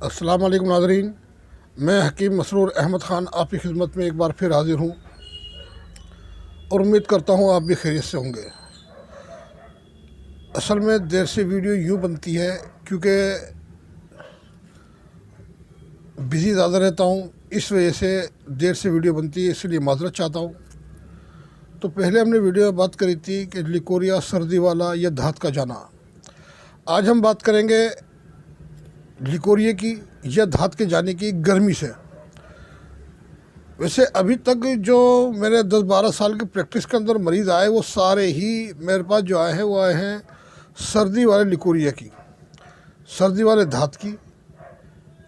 अस्सलाम वालेकुम नाज़रीन, मैं हकीम मसरूर अहमद ख़ान आपकी खिदमत में एक बार फिर हाज़िर हूँ और उम्मीद करता हूँ आप भी खैरियत से होंगे। असल में देर से वीडियो यूँ बनती है क्योंकि बिज़ी ज़्यादा रहता हूँ, इस वजह से देर से वीडियो बनती है, इसलिए माज़रत चाहता हूँ। तो पहले हमने वीडियो में बात करी थी कि लिकोरिया, सर्दी वाला या धात का जाना। आज हम बात करेंगे लिकोरिया की या धात के जाने की गर्मी से। वैसे अभी तक जो मेरे 10-12 साल की प्रैक्टिस के अंदर मरीज़ आए वो सारे ही मेरे पास जो आए हैं वो आए हैं सर्दी वाले लिकोरिया की, सर्दी वाले धात की।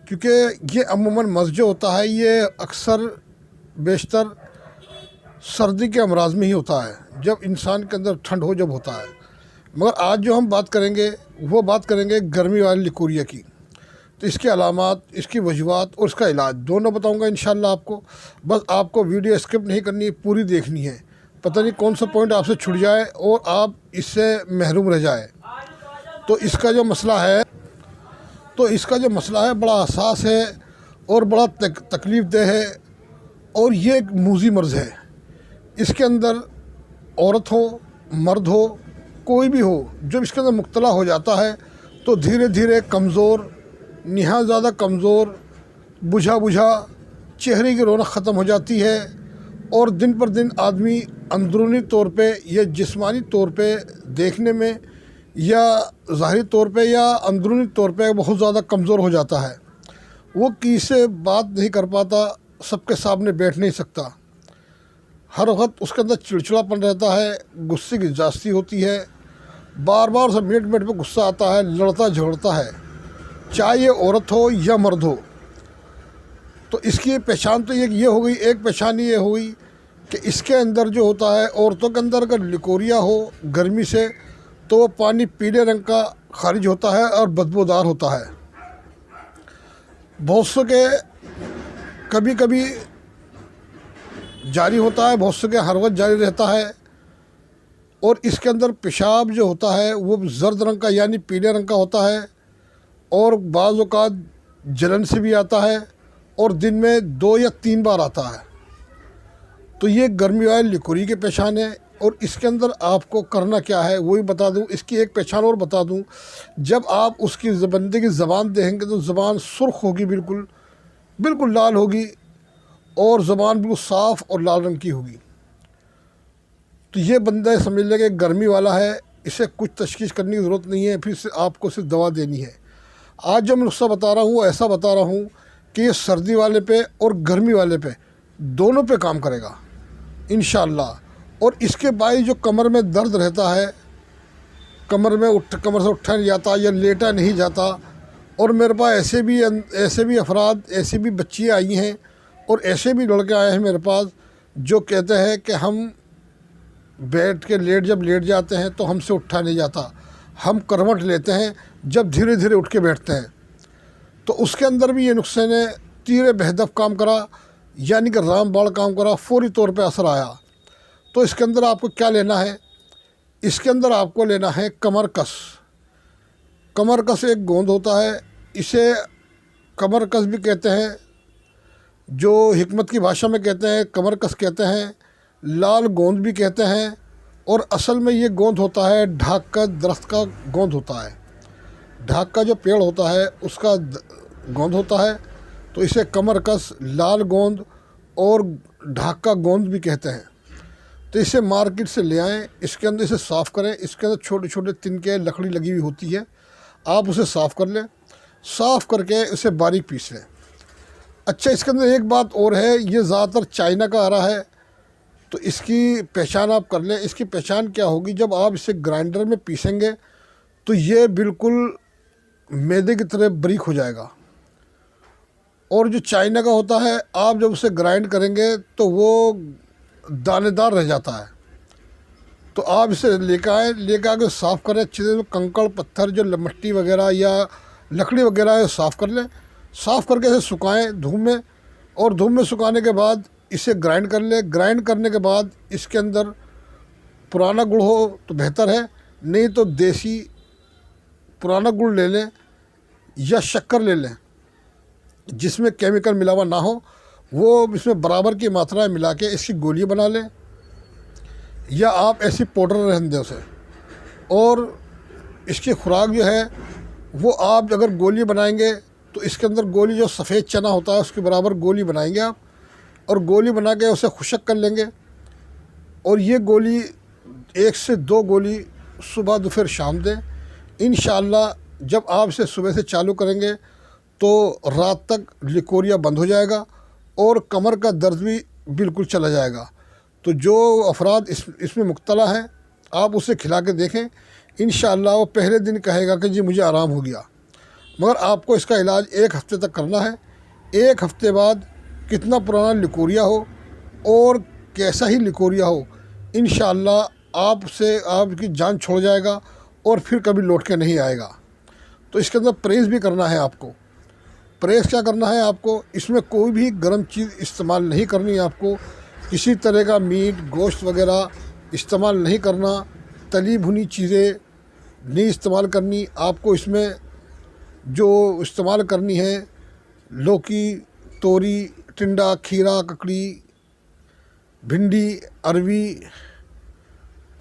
क्योंकि ये अमूमन मर्ज़ जो होता है ये अक्सर बेशतर सर्दी के अमराज में ही होता है, जब इंसान के अंदर ठंड हो जब होता है। मगर आज जो हम बात करेंगे वो बात करेंगे गर्मी वाले लिकोरिया की। तो इसके अलामात, इसकी वजूहात और इसका इलाज दोनों बताऊंगा इंशाल्लाह आपको। बस आपको वीडियो स्किप नहीं करनी है, पूरी देखनी है। पता नहीं कौन सा पॉइंट आपसे छूट जाए और आप इससे महरूम रह जाए। तो इसका जो मसला है बड़ा हसास है और बड़ा तकलीफ़ देह है और ये एक मूजी मर्ज़ है। इसके अंदर औरत हो, मर्द हो, कोई भी हो, जब इसके अंदर मुब्तला हो जाता है तो धीरे धीरे कमज़ोर, निहायत ज़्यादा कमज़ोर, बुझा चेहरे की रौनक ख़त्म हो जाती है और दिन पर दिन आदमी अंदरूनी तौर पे या जिस्मानी तौर पे देखने में या ज़ाहिरी तौर पे या अंदरूनी तौर पे बहुत ज़्यादा कमज़ोर हो जाता है। वो किसी से बात नहीं कर पाता, सबके सामने बैठ नहीं सकता, हर वक्त उसके अंदर चिड़चिड़ापन रहता है, गुस्से की जास्ती होती है, बार बार सब मिनट पे गुस्सा आता है, लड़ता झगड़ता है, चाहे ये औरत हो या मर्द हो। तो इसकी पहचान तो ये हो गई, एक पहचान ये हो गई कि इसके अंदर जो होता है, औरतों के अंदर अगर लिकोरिया हो गर्मी से तो वो पानी पीले रंग का खारिज होता है और बदबूदार होता है। बहुत से के कभी कभी जारी होता है, बहुत से के हर वक्त जारी रहता है। और इसके अंदर पेशाब जो होता है वो जर्द रंग का यानी पीले रंग का होता है और बाज़ औक़ात जलन से भी आता है और दिन में 2 या 3 बार आता है। तो ये गर्मी वाले लिकोरिया की पहचान है। और इसके अंदर आपको करना क्या है वो भी बता दूं। इसकी एक पहचान और बता दूं, जब आप उसकी बंदे की ज़बान देखेंगे तो ज़बान सुर्ख होगी, बिल्कुल लाल होगी और ज़बान बिल्कुल साफ़ और लाल रंग की होगी। तो ये बंदा समझ लेगा गर्मी वाला है, इसे कुछ तशख़ीस करने की ज़रूरत नहीं है, फिर से आपको सिर्फ दवा देनी है। आज जो मैं नुस्ख़ा बता रहा हूँ वो ऐसा बता रहा हूँ कि ये सर्दी वाले पे और गर्मी वाले पे दोनों पे काम करेगा इंशाअल्लाह। और इसके बाद जो कमर में दर्द रहता है, कमर से उठा नहीं जाता या लेटा नहीं जाता। और मेरे पास ऐसे भी अफराद, ऐसी भी बच्चियाँ आई हैं और ऐसे भी लड़के आए हैं मेरे पास जो कहते हैं कि हम जब लेट जाते हैं तो हमसे उठा नहीं जाता, हम करवट लेते हैं जब धीरे धीरे उठ के बैठते हैं। तो उसके अंदर भी ये नुस्खे ने तीर बेहदफ काम करा, यानी कि रामबाण काम करा, फौरी तौर पे असर आया। तो इसके अंदर आपको क्या लेना है? इसके अंदर आपको लेना है कमर कस। कमर कस एक गोंद होता है, इसे कमर कस भी कहते हैं, जो हिकमत की भाषा में कहते हैं कमर कस कहते हैं, लाल गोंद भी कहते हैं। और असल में ये गोंद होता है ढाक का दरख्त का गोंद होता है, ढाक का जो पेड़ होता है उसका गोंद होता है। तो इसे कमर कस, लाल गोंद और ढाक का गोंद भी कहते हैं। तो इसे मार्केट से ले आएँ, इसके अंदर इसे साफ़ करें। इसके अंदर छोटे छोटे तिनके लकड़ी लगी हुई होती है, आप उसे साफ़ कर लें। साफ़ करके उसे बारीक पीस लें। अच्छा, इसके अंदर एक बात और है, ये ज़्यादातर चाइना का आ रहा है, तो इसकी पहचान आप कर लें। इसकी पहचान क्या होगी, जब आप इसे ग्राइंडर में पीसेंगे तो ये बिल्कुल मैदे की तरह बारीक हो जाएगा। और जो चाइना का होता है, आप जब उसे ग्राइंड करेंगे तो वो दानेदार रह जाता है। तो आप इसे लेकर आके साफ़ करें अच्छे से। कंकड़ पत्थर जो मिट्टी वगैरह या लकड़ी वगैरह है साफ़ कर लें। साफ़ करके इसे सुखाएं धूप में, और धूप में सुखाने के बाद इसे ग्राइंड कर लें। ग्राइंड करने के बाद इसके अंदर पुराना गुड़ हो तो बेहतर है, नहीं तो देसी पुराना गुड़ ले लें या शक्कर ले लें। जिसमें केमिकल मिला हुआ ना हो, वो इसमें बराबर की मात्रा में मिला के इसकी गोली बना लें, या आप ऐसी पाउडर रहने दें उसे। और इसकी खुराक जो है वो आप अगर गोली बनाएंगे तो इसके अंदर गोली जो सफ़ेद चना होता है उसके बराबर गोली बनाएंगे आप, और गोली बना के उसे खुशक कर लेंगे। और ये गोली 1 से 2 गोली सुबह दोपहर शाम दें। इंशाअल्लाह जब आप इसे सुबह से चालू करेंगे तो रात तक लिकोरिया बंद हो जाएगा और कमर का दर्द भी बिल्कुल चला जाएगा। तो जो अफराद इसमें मुब्तला हैं आप उसे खिला के देखें, इंशाअल्लाह वो पहले दिन कहेगा कि जी मुझे आराम हो गया। मगर आपको इसका इलाज 1 हफ़्ते तक करना है। 1 हफ़्ते बाद कितना पुराना लिकोरिया हो और कैसा ही लिकोरिया हो, इंशाअल्लाह आपसे आपकी जान छोड़ जाएगा और फिर कभी लौट के नहीं आएगा। तो इसके अंदर परहेज़ भी करना है आपको। परहेज़ क्या करना है आपको, इसमें कोई भी गर्म चीज़ इस्तेमाल नहीं करनी है आपको। किसी तरह का मीट गोश्त वगैरह इस्तेमाल नहीं करना, तली भुनी चीज़ें नहीं इस्तेमाल करनी आपको। इसमें जो इस्तेमाल करनी है लौकी, तोरी, टिंडा, खीरा, ककड़ी, भिंडी, अरवी,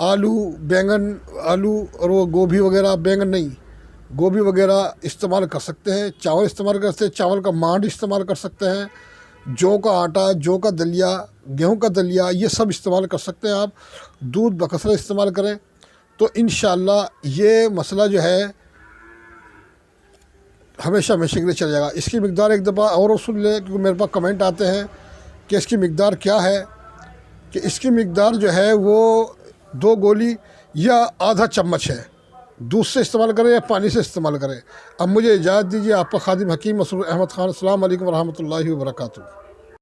आलू, बैंगन, आलू और वो गोभी वगैरह, बैंगन नहीं गोभी वगैरह इस्तेमाल कर सकते हैं। चावल इस्तेमाल कर सकते हैं, चावल का मांड इस्तेमाल कर सकते हैं। जौ का आटा, जौ का दलिया, गेहूं का दलिया, ये सब इस्तेमाल कर सकते हैं आप। दूध बकसरा इस्तेमाल करें तो इंशाअल्लाह ये मसला जो है हमेशा हमेशा के लिए चल जाएगा। इसकी मिकदार एक दफ़ा और सुन लें, क्योंकि मेरे पास कमेंट आते हैं कि इसकी मिकदार क्या है। कि इसकी मिकदार जो है वो 2 गोली या आधा चम्मच है। दूध से इस्तेमाल करें या पानी से इस्तेमाल करें। अब मुझे इजाज़त दीजिए। आपका खादिम हकीम मसरूर अहमद ख़ान। अस्सलाम वालेकुम रहमतुल्लाहि व बरकातुहू।